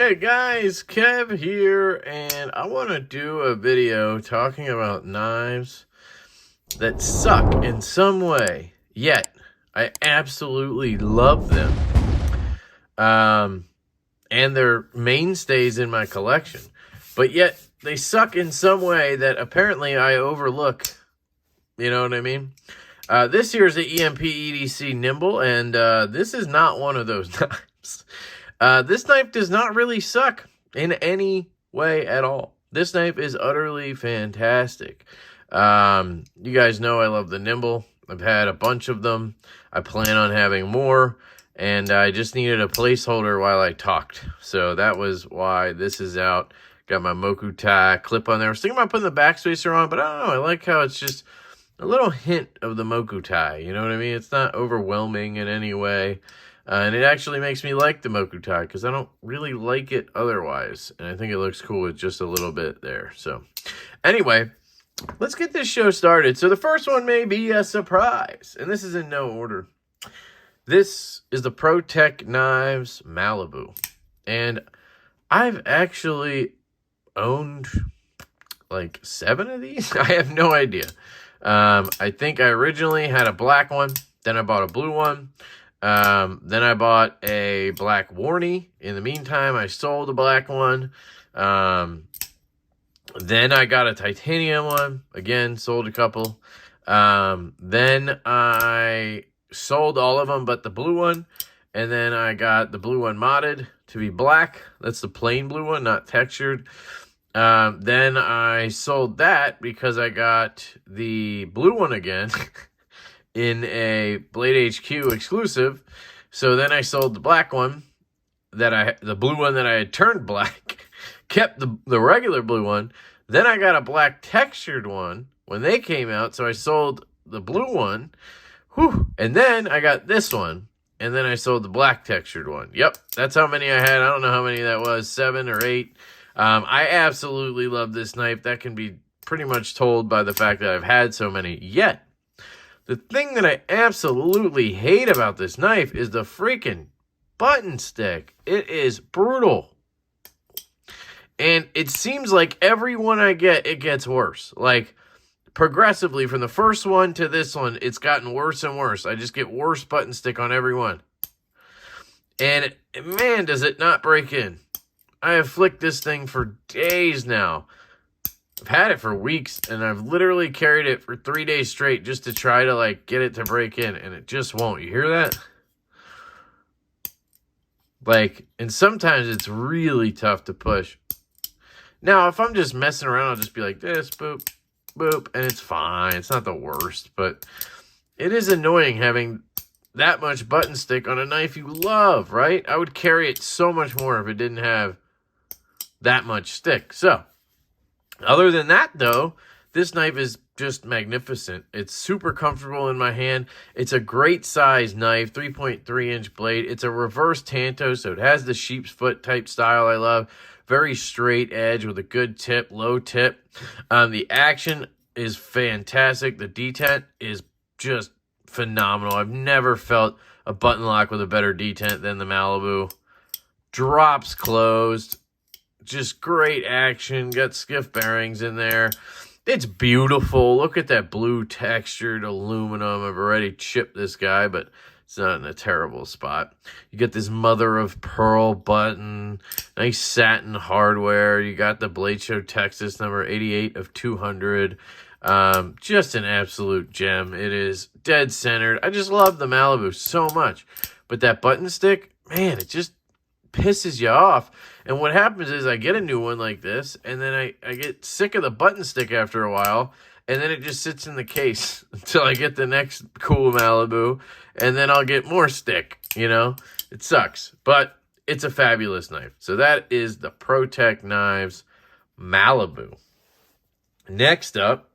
Hey guys, Kev here, and I want to do a video talking about knives that suck in some way, yet I absolutely love them. And they're mainstays in my collection, but yet they suck in some way that apparently I overlook. You know what I mean? This here is the LeftyEDC Nimble, and this is not one of those knives. This knife does not really suck in any way at all. This knife is utterly fantastic. You guys know I love the Nimble. I've had a bunch of them. I plan on having more, and I just needed a placeholder while I talked. So that was why this is out. Got my Moku tie clip on there. I was thinking about putting the backspacer on, but I don't know. I like how it's just a little hint of the Moku tie. You know what I mean? It's not overwhelming in any way. And it actually makes me like the Moku tie because I don't really like it otherwise. And I think it looks cool with just a little bit there. So anyway, let's get this show started. So the first one may be a surprise. And this is in no order. This is the Protech Knives Malibu. And I've actually owned like 7 of these. I have no idea. I think I originally had a black one. Then I bought a blue one. Then I bought a black Warney. In the meantime, I sold the black one. Then I got a titanium one. Again, sold a couple. Then I sold all of them but the blue one. And then I got the blue one modded to be black. That's the plain blue one, not textured. Then I sold that because I got the blue one again. In a Blade HQ exclusive. So then I sold the black one the blue one that I had turned black, kept the regular blue one. Then I got a black textured one when they came out. So I sold the blue one. And then I got this one. And then I sold the black textured one. Yep. That's how many I had. I don't know how many that was, 7 or 8. I absolutely love this knife. That can be pretty much told by the fact that I've had so many. Yet, the thing that I absolutely hate about this knife is the freaking button stick. It is brutal. And it seems like every one I get, it gets worse. Like, progressively, from the first one to this one, it's gotten worse and worse. I just get worse button stick on every one. And, man, does it not break in. I have flicked this thing for days now. I've had it for weeks, and I've literally carried it for 3 days straight just to try to, like, get it to break in, and it just won't. You hear that? Like, and sometimes it's really tough to push. Now, if I'm just messing around, I'll just be like this, boop, boop, and it's fine. It's not the worst, but it is annoying having that much button stick on a knife you love, right? I would carry it so much more if it didn't have that much stick. So, other than that, though, this knife is just magnificent. It's super comfortable in my hand. It's a great size knife, 3.3-inch blade. It's a reverse tanto, so it has the sheep's foot type style I love. Very straight edge with a good tip, low tip. The action is fantastic. The detent is just phenomenal. I've never felt a button lock with a better detent than the Malibu. Drops closed. Just great action. Got skiff bearings in there. It's beautiful. Look at that blue textured aluminum. I've already chipped this guy, but it's not in a terrible spot. You get this mother of pearl button. Nice satin hardware. You got the Blade Show Texas number 88 of 200. Just an absolute gem. It is dead centered. I just love the Malibu so much. But that button stick, man, it just pisses you off. And what happens is I get a new one like this, and then I get sick of the button stick after a while, and then it just sits in the case until I get the next cool Malibu, and then I'll get more stick, you know? It sucks, but it's a fabulous knife. So that is the Protech Knives Malibu. Next up,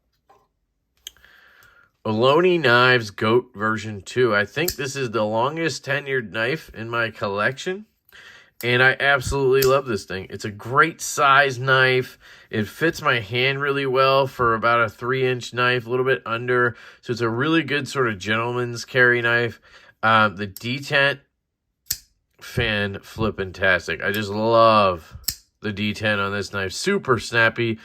Ohlone Knives Goat version 2. I think this is the longest tenured knife in my collection. And I absolutely love this thing. It's a great size knife. It fits my hand really well for about a 3-inch knife, a little bit under. So it's a really good sort of gentleman's carry knife. The detent fan-flippin-tastic. I just love the D10 on this knife. Super snappy.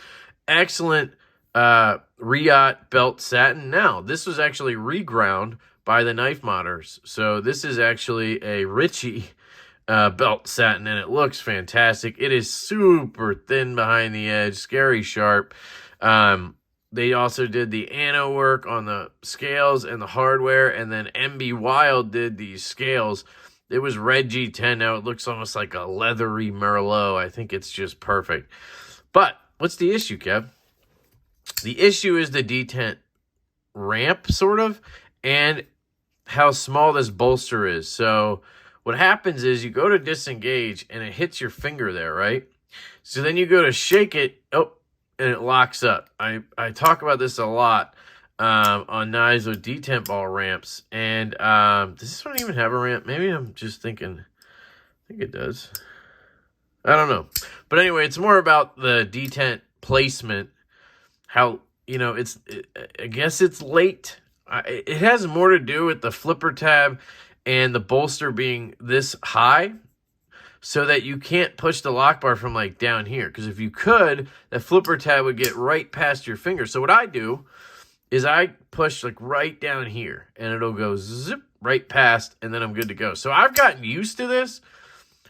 Excellent Riot belt satin. Now, this was actually reground by the knife modders. So this is actually a Ritchie belt satin, and it looks fantastic. It is super thin behind the edge, scary sharp. They also did the Anno work on the scales and the hardware, and then MB Wild did these scales. It was red G10. Now it looks almost like a leathery Merlot. I think it's just perfect. But what's the issue, Kev? The issue is the detent ramp, sort of, and how small this bolster is. So what happens is you go to disengage, and it hits your finger there, right? So then you go to shake it, and it locks up. I talk about this a lot on knives with detent ball ramps. And does this one even have a ramp? Maybe I'm just thinking. I think it does. I don't know. But anyway, it's more about the detent placement. How, I guess it's late. It has more to do with the flipper tab and the bolster being this high, so that you can't push the lock bar from like down here. Because if you could, that flipper tab would get right past your finger. So what I do is I push like right down here, and it'll go zip right past, and then I'm good to go. So I've gotten used to this.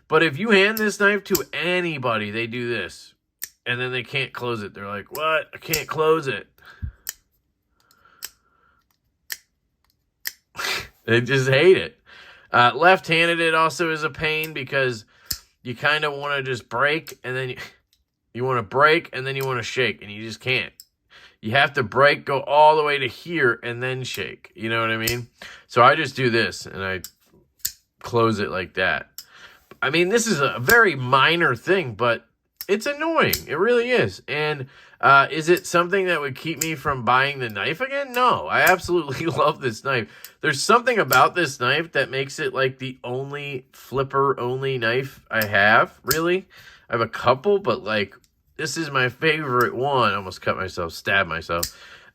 But if you hand this knife to anybody, they do this, and then they can't close it. They're like, what? I can't close it. They just hate it. Left-handed, it also is a pain because you kind of want to just break, and then you want to break, and then you want to shake, and you just can't. You have to break, go all the way to here, and then shake. You know what I mean? So I just do this, and I close it like that. I mean, this is a very minor thing, but it's annoying. It really is. And is it something that would keep me from buying the knife again? No, I absolutely love this knife. There's something about this knife that makes it like the only flipper-only knife I have, really. I have a couple, but like this is my favorite one. I almost cut myself, stabbed myself.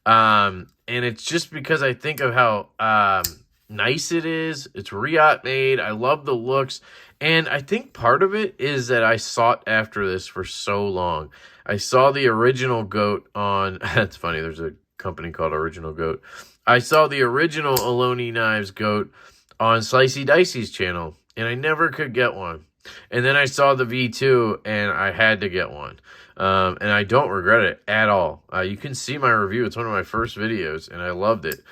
And it's just because I think of how nice it is. It's Riot made. I love the looks. And I think part of it is that I sought after this for so long. I saw the original Goat on... That's funny. There's a company called Original Goat. I saw the original Ohlone Knives Goat on Slicey Dicey's channel, and I never could get one. And then I saw the V2, and I had to get one. And I don't regret it at all. You can see my review. It's one of my first videos, and I loved it.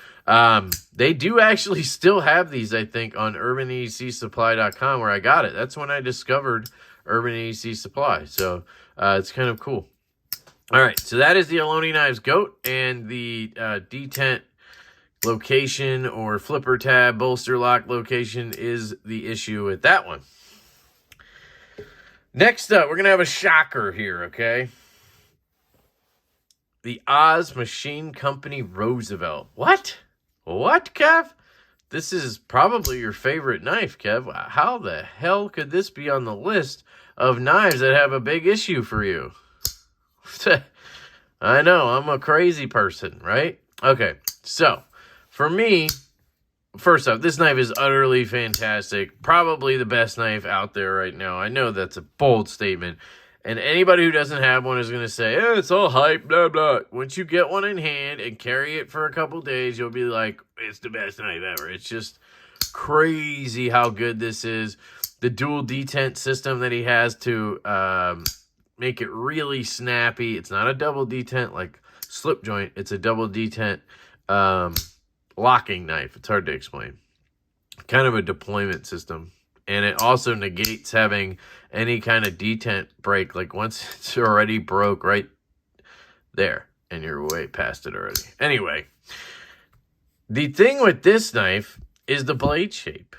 They do actually still have these, I think, on UrbanEDCSupply.com where I got it. That's when I discovered Urban EDC Supply. So it's kind of cool. All right, so that is the Ohlone Knives Goat, and the detent location or flipper tab bolster lock location is the issue with that one. Next up, we're going to have a shocker here, okay? The Oz Machine Company Roosevelt. What? What, Kev? This is probably your favorite knife, Kev. How the hell could this be on the list of knives that have a big issue for you? I know, I'm a crazy person, right? Okay, so for me, first off, this knife is utterly fantastic. Probably the best knife out there right now. I know that's a bold statement. And anybody who doesn't have one is going to say, eh, it's all hype, blah, blah. Once you get one in hand and carry it for a couple days, you'll be like, it's the best knife ever. It's just crazy how good this is. The dual detent system that he has to make it really snappy. It's not a double detent like slip joint. It's a double detent locking knife. It's hard to explain. Kind of a deployment system. And it also negates having any kind of detent break. Like once it's already broke right there. And you're way past it already. Anyway. The thing with this knife is the blade shape.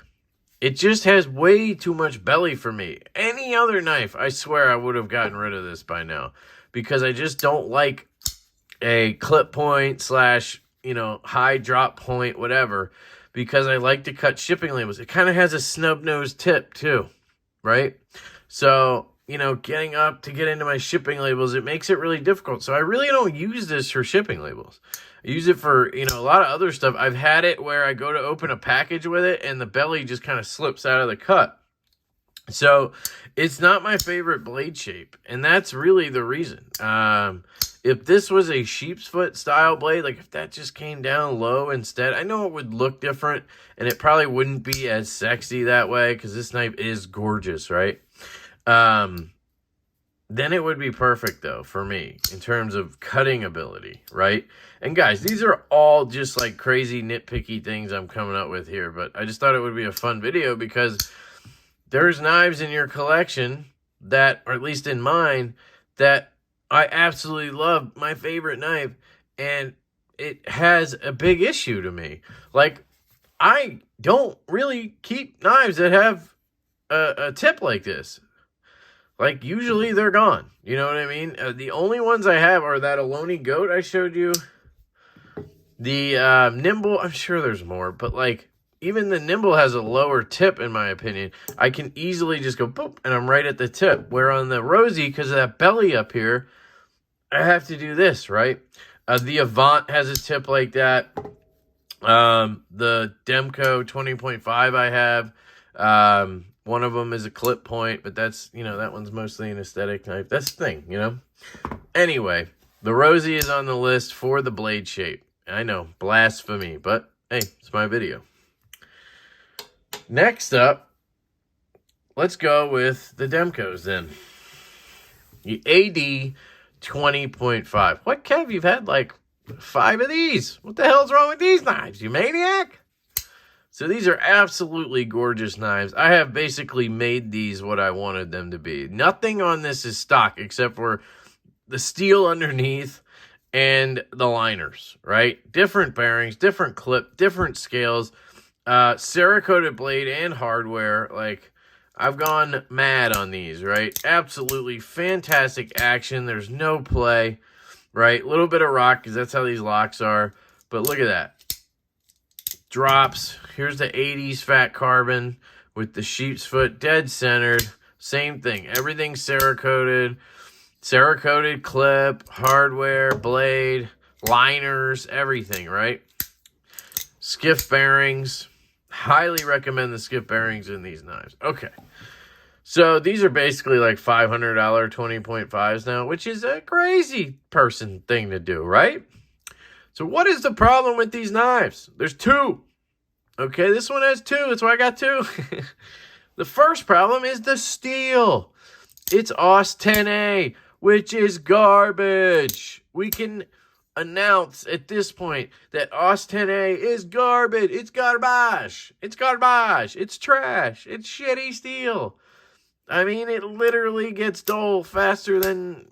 It just has way too much belly for me. Any other knife, I swear I would have gotten rid of this by now. Because I just don't like a clip point slash, high drop point, whatever. Because I like to cut shipping labels. It kind of has a snub-nosed tip, too. Right? So, getting up to get into my shipping labels, it makes it really difficult. So I really don't use this for shipping labels. I use it for, a lot of other stuff. I've had it where I go to open a package with it, and the belly just kind of slips out of the cut. So it's not my favorite blade shape, and that's really the reason. If this was a sheep's foot style blade, like if that just came down low instead, I know it would look different, and it probably wouldn't be as sexy that way, because this knife is gorgeous, right? Then it would be perfect, though, for me, in terms of cutting ability, right? And guys, these are all just like crazy nitpicky things I'm coming up with here, but I just thought it would be a fun video because there's knives in your collection that, or at least in mine, that I absolutely love. My favorite knife, and it has a big issue to me. Like, I don't really keep knives that have a tip like this. Like, usually they're gone. You know what I mean? The only ones I have are that Ohlone Goat I showed you. The Nimble, I'm sure there's more, but like, even the Nimble has a lower tip, in my opinion. I can easily just go boop, and I'm right at the tip. Where on the Rosie, because of that belly up here, I have to do this, right? The Avant has a tip like that. The Demko 20.5 I have. One of them is a clip point, but that's, you know, that one's mostly an aesthetic knife. That's the thing, you know? Anyway, the Rosie is on the list for the blade shape. I know, blasphemy, but hey, it's my video. Next up, let's go with the Demcos then. The AD 20.5. What, Kev? You've had like 5 of these. What the hell's wrong with these knives, you maniac? So these are absolutely gorgeous knives. I have basically made these what I wanted them to be. Nothing on this is stock except for the steel underneath and the liners, right? Different bearings, different clip, different scales, Cerakoted blade and hardware. Like, I've gone mad on these, right? Absolutely fantastic action. There's no play, right? A little bit of rock because that's how these locks are. But look at that. Drops. Here's the 80s fat carbon with the sheep's foot dead centered. Same thing. Everything's Cerakoted. Cerakoted clip, hardware, blade, liners, everything, right? Skiff bearings. Highly recommend the skiff bearings in these knives. Okay. So these are basically like $500 20.5s now, which is a crazy person thing to do, right? So what is the problem with these knives? There's 2. Okay, this one has 2. That's why I got 2. The first problem is the steel. It's Oz 10A, which is garbage. We can announce at this point that Oz 10A is garbage. It's garbage. It's garbage. It's trash. It's shitty steel. I mean, it literally gets dull faster than...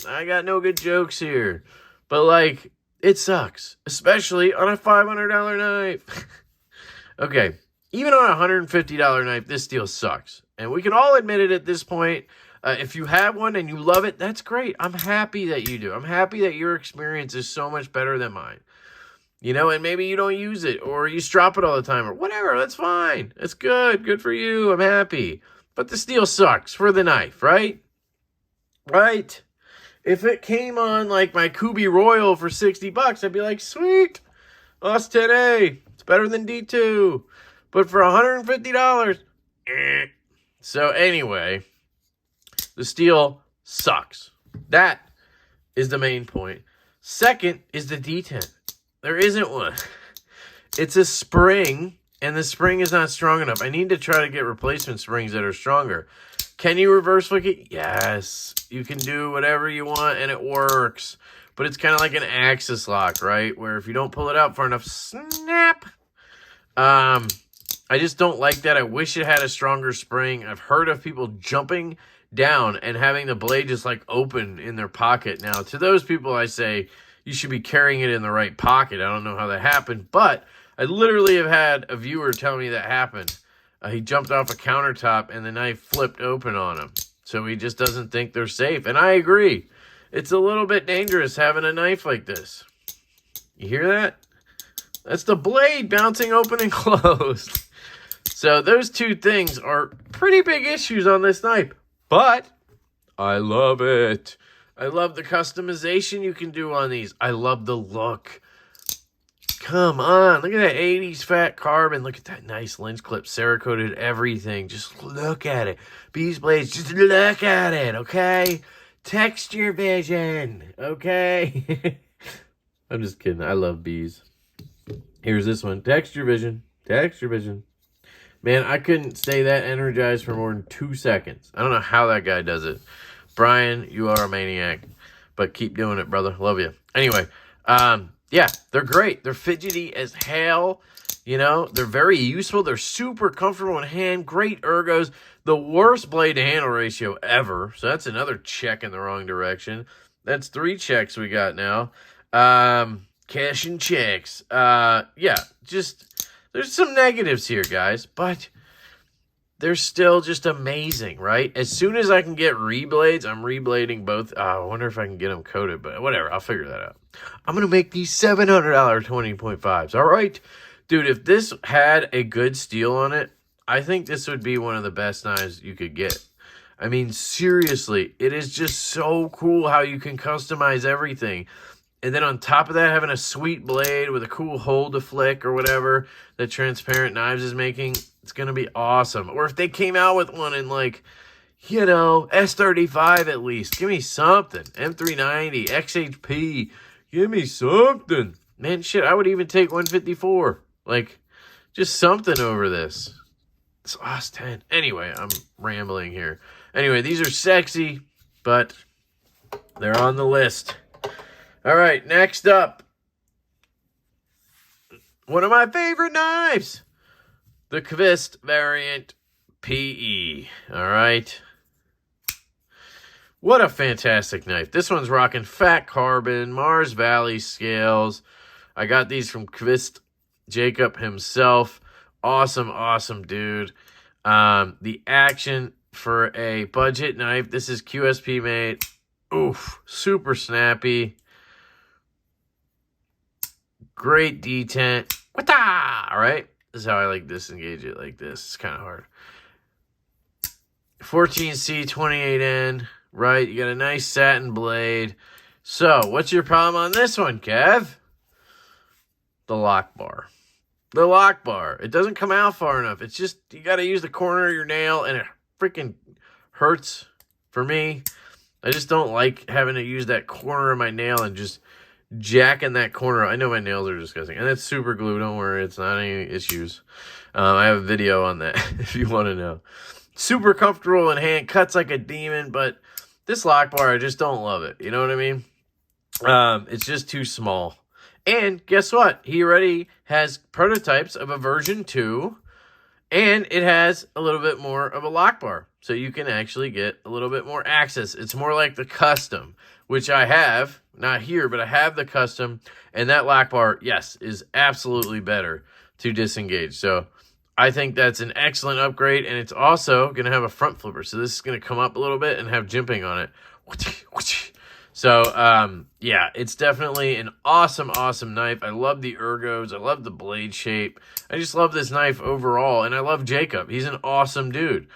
I got no good jokes here. But, like, it sucks. Especially on a $500 knife. Okay. Even on a $150 knife, this steel sucks. And we can all admit it at this point. If you have one and you love it, that's great. I'm happy that you do. I'm happy that your experience is so much better than mine. You know, and maybe you don't use it or you strop it all the time or whatever. That's fine. That's good. Good for you. I'm happy. But the steel sucks for the knife, right? Right? If it came on like my Kubi Royal for $60, I'd be like, sweet. Oz 10A. It's better than D2. But for $150, So anyway, the steel sucks. That is the main point. Second is the detent. There isn't one. It's a spring, and the spring is not strong enough. I need to try to get replacement springs that are stronger. Can you reverse flick it? Yes. You can do whatever you want, and it works. But it's kind of like an axis lock, right? Where if you don't pull it out far enough, snap. I just don't like that. I wish it had a stronger spring. I've heard of people jumping down and having the blade just like open in their pocket. Now, to those people, I say you should be carrying it in the right pocket. I don't know how that happened, but I literally have had a viewer tell me that happened. He jumped off a countertop and the knife flipped open on him. So he just doesn't think they're safe. And I agree. It's a little bit dangerous having a knife like this. You hear that? That's the blade bouncing open and closed. So those 2 things are pretty big issues on this knife. But I love it. I love the customization you can do on these. I love the look. Come on. Look at that 80s fat carbon. Look at that nice lens clip. Cerakoted everything. Just look at it. Bees blades, just look at it, okay? Texture vision, okay? I'm just kidding. I love bees. Here's this one. Texture vision. Texture vision. Man, I couldn't stay that energized for more than 2 seconds. I don't know how that guy does it. Brian, you are a maniac. But keep doing it, brother. Love you. Anyway, yeah, they're great. They're fidgety as hell. You know, they're very useful. They're super comfortable in hand. Great ergos. The worst blade to handle ratio ever. So that's another check in the wrong direction. That's 3 checks we got now. Cash and checks. Yeah, just... There's some negatives here, guys, but they're still just amazing, right? As soon as I can get reblades, I'm reblading both. I wonder if I can get them coated, but whatever. I'll figure that out. I'm going to make these $700 20.5s, all right? Dude, if this had a good steel on it, I think this would be one of the best knives you could get. I mean, seriously, it is just so cool how you can customize everything. And then on top of that, having a sweet blade with a cool hole to flick or whatever that Transparent Knives is making, it's going to be awesome. Or if they came out with one in like, you know, S35 at least. Give me something. M390, XHP. Give me something. Man, shit, I would even take 154. Like, just something over this. It's Oz 10. Anyway, I'm rambling here. Anyway, these are sexy, but they're on the list. All right, next up, one of my favorite knives, the Qvist Variant PE. All right. What a fantastic knife. This one's rocking fat carbon, Mars Valley scales. I got these from Qvist Jacob himself. Awesome, awesome dude. The action for a budget knife. This is QSP made. Oof, super snappy. Great detent. All right. This is how I like disengage it like this. It's kind of hard. 14C 28N. Right. You got a nice satin blade. So, what's your problem on this one, Kev? The lock bar. The lock bar. It doesn't come out far enough. It's just, you got to use the corner of your nail, and it freaking hurts for me. I just don't like having to use that corner of my nail and just jacking that corner. I know my nails are disgusting. And it's super glue. Don't worry. It's not any issues. I have a video on that if you want to know. Super comfortable in hand. Cuts like a demon. But this lock bar, I just don't love it. You know what I mean? It's just too small. And guess what? He already has prototypes of a version 2. And it has a little bit more of a lock bar. So you can actually get a little bit more access. It's more like the custom, which I have. Not here, but I have the custom. And that lock bar, yes, is absolutely better to disengage. So I think that's an excellent upgrade. And it's also going to have a front flipper. So this is going to come up a little bit and have jimping on it. So, yeah, it's definitely an awesome, awesome knife. I love the ergos. I love the blade shape. I just love this knife overall. And I love Jacob. He's an awesome dude.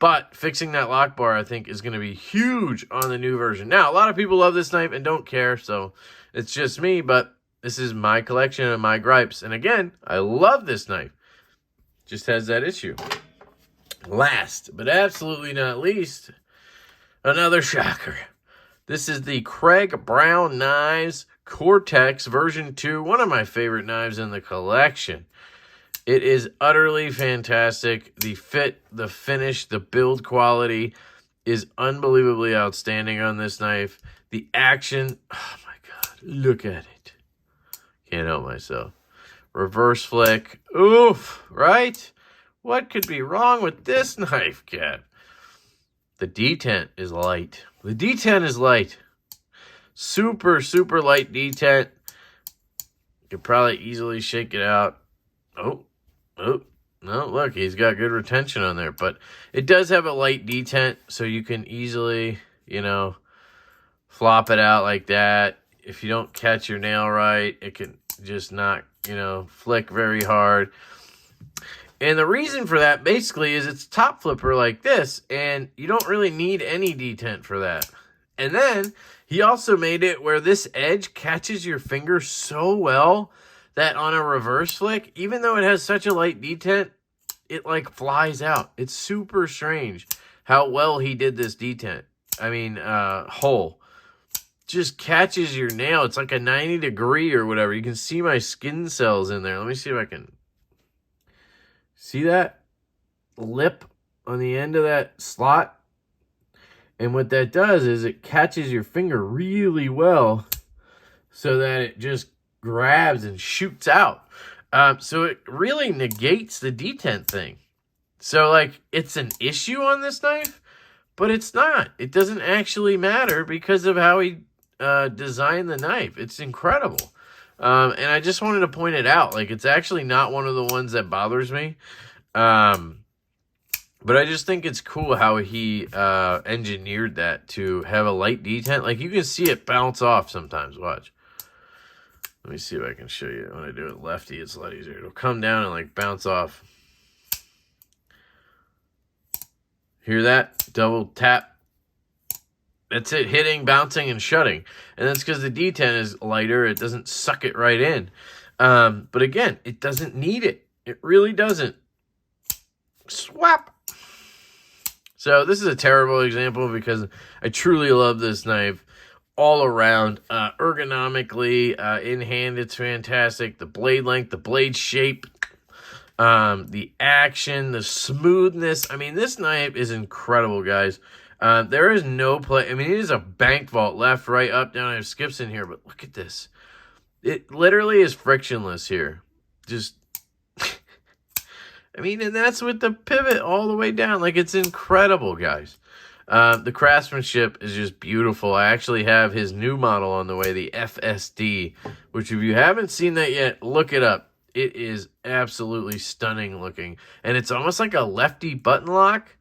But fixing that lock bar, I think, is going to be huge on the new version. Now, a lot of people love this knife and don't care, so it's just me, but this is my collection and my gripes. And again, I love this knife. Just has that issue. Last, but absolutely not least, another shocker. This is the Craig Brown Knives Cortex version 2, one of my favorite knives in the collection. It is utterly fantastic. The fit, the finish, the build quality is unbelievably outstanding on this knife. The action, oh my God, look at it. Can't help myself. Reverse flick, oof, right? What could be wrong with this knife, Kev? The detent is light. The detent is light. Super, super light detent. You could probably easily shake it out. Oh, no, look, he's got good retention on there. But it does have a light detent, so you can easily, you know, flop it out like that. If you don't catch your nail right, it can just not, you know, flick very hard. And the reason for that, basically, is it's top flipper like this, and you don't really need any detent for that. And then He also made it where this edge catches your finger so well that on a reverse flick, even though it has such a light detent, it like flies out. It's super strange how well he did this detent. I mean, hole. Just catches your nail. It's like a 90-degree or whatever. You can see my skin cells in there. Let me see if I can see that lip on the end of that slot. And what that does is it catches your finger really well so that it just grabs and shoots out. So it really negates the detent thing. So, like, it's an issue on this knife, but it's not. It doesn't actually matter because of how he designed the knife. It's incredible. And I just wanted to point it out. Like, it's actually not one of the ones that bothers me. But I just think it's cool how he engineered that to have a light detent. Like, you can see it bounce off sometimes. Watch. Let me see if I can show you. When I do it lefty, it's a lot easier. It'll come down and, like, bounce off. Hear that? Double tap. That's it. Hitting, bouncing, and shutting. And that's because the detent is lighter. It doesn't suck it right in. But again, it doesn't need it. It really doesn't. Swap. So this is a terrible example because I truly love this knife all around. Ergonomically, in hand, it's fantastic. The blade length, the blade shape, the action, the smoothness. I mean, this knife is incredible, guys. There is no play. I mean, it is a bank vault, left, right, up, down. I have skips in here, but look at this. It literally is frictionless here. Just, I mean, and that's with the pivot all the way down. Like, it's incredible, guys. The craftsmanship is just beautiful. I actually have his new model on the way, the FSD, which if you haven't seen that yet, look it up. It is absolutely stunning looking. And it's almost like a lefty button lock.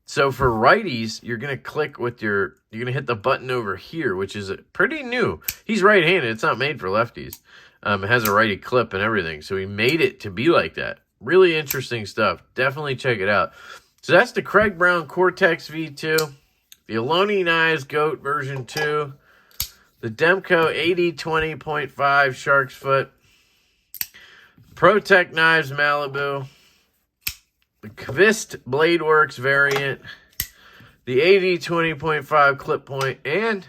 So for righties, you're going to click with you're going to hit the button over here, which is pretty new. He's right-handed. It's not made for lefties. It has a righty clip and everything. So he made it to be like that. Really interesting stuff. Definitely check it out. So that's the Craig Brown Cortex V2, the Ohlone Knives Goat version 2, the Demko AD 20.5 Shark's Foot, Protech Knives Malibu, the Qvist Bladeworks Variant, the AD 20.5 Clip Point, and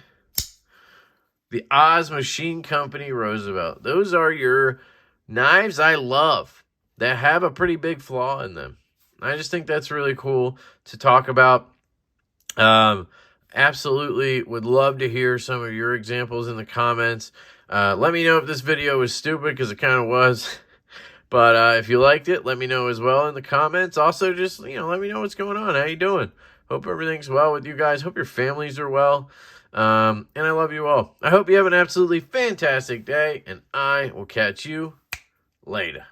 the Oz Machine Company Roosevelt. Those are your knives I love that have a pretty big flaw in them. I just think that's really cool to talk about. Absolutely would love to hear some of your examples in the comments. Let me know if this video was stupid, because it kind of was. But if you liked it, let me know as well in the comments. Also, just, let me know what's going on. How you doing? Hope everything's well with you guys. Hope your families are well. And I love you all. I hope you have an absolutely fantastic day, and I will catch you later.